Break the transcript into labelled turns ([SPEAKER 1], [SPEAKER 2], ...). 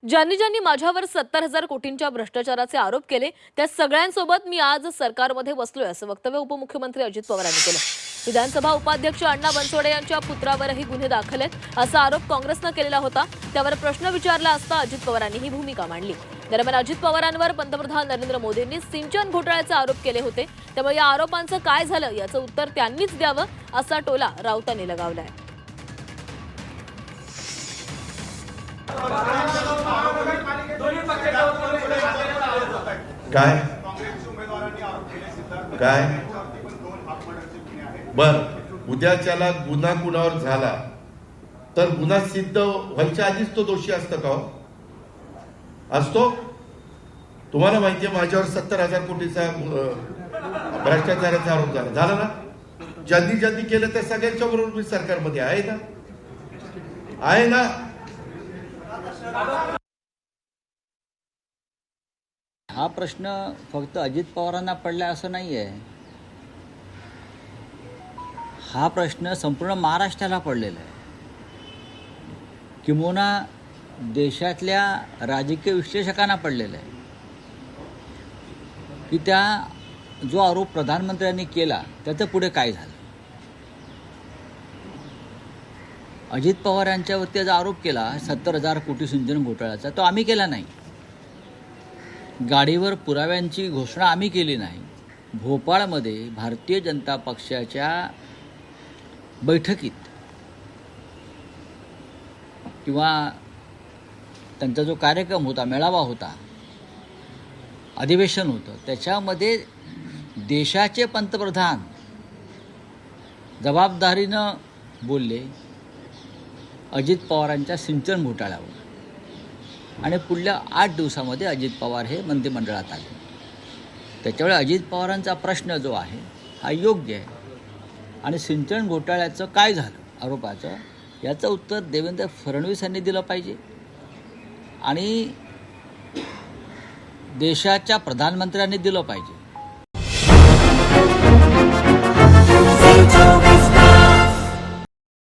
[SPEAKER 1] ज्यांनी ज्यांनी माझ्यावर 70,000 कोटींच्या भ्रष्टाचाराचे आरोप केले त्या सगळ्यांसोबत मी आज सरकारमध्ये बसलोय असं वक्तव्य उपमुख्यमंत्री अजित पवार यांनी केलं। विधानसभा उपाध्यक्ष अण्णा बनसोडे यांच्या पुत्रावरही गुन्हे दाखल आहेत असा आरोप काँग्रेसने केलेला होता। त्यावर प्रश्न विचारला असता अजित पवारांनी ही भूमिका मांडली। दरम्यान अजित पवारांवर पंतप्रधान नरेंद्र मोदींनी सिंचन घोटाळ्याचे आरोप केले होते, त्यामुळे या आरोपांचं काय झालं याचं उत्तर त्यांनीच द्यावं असा टोला राऊतांनी लगावलाय।
[SPEAKER 2] काय काय बर उद्याच्याला गुन्हा कुणावर झाला तर गुन्हा सिद्ध व्हायच्या आधीच तो दोषी असतो का? असतो? तुम्हाला माहितीये माझ्यावर 70,000 कोटीचा भ्रष्टाचाराचा आरोप झाला ना? ज्यांनी केलं त्या सगळ्यांच्या बरोबर मी सरकारमध्ये आहे ना?
[SPEAKER 3] हा प्रश्न फक्त अजित पवारांना पडला असं नाही आहे। हा प्रश्न संपूर्ण महाराष्ट्राला पडलेला आहे। किंबहुना देशातल्या राजकीय विश्लेषकांना पडलेला आहे की त्या जो आरोप प्रधानमंत्र्यांनी केला त्याचं पुढे काय झालं। अजित पवार यांच्यावरती जो आरोप केला 70,000 कोटी सिंचन घोटाळ्याचा, तो आम्ही केला नाही। गाडीवर पुराव्यांची घोषणा आम्ही केली नाही। भोपाळमध्ये भारतीय जनता पक्षाच्या बैठकीत किंवा त्यांचा जो कार्यक्रम होता, मेळावा होता, अधिवेशन होतं, त्याच्यामध्ये देशाचे पंतप्रधान जबाबदारीनं बोलले अजित पवारांच्या सिंचन घोटाळ्यावर, आणि पुढल्या 8 दिवसामध्ये अजित पवार हे मंत्रिमंडळात आले। त्याच्यामुळे अजित पवारांचा प्रश्न जो आहे हा योग्य आहे, आणि सिंचन घोटाळ्याचं काय झालं आरोपाचं याचं उत्तर देवेंद्र फडणवीस यांनी दिलं पाहिजे, आणि देशाच्या प्रधानमंत्र्यांनी दिलं पाहिजे।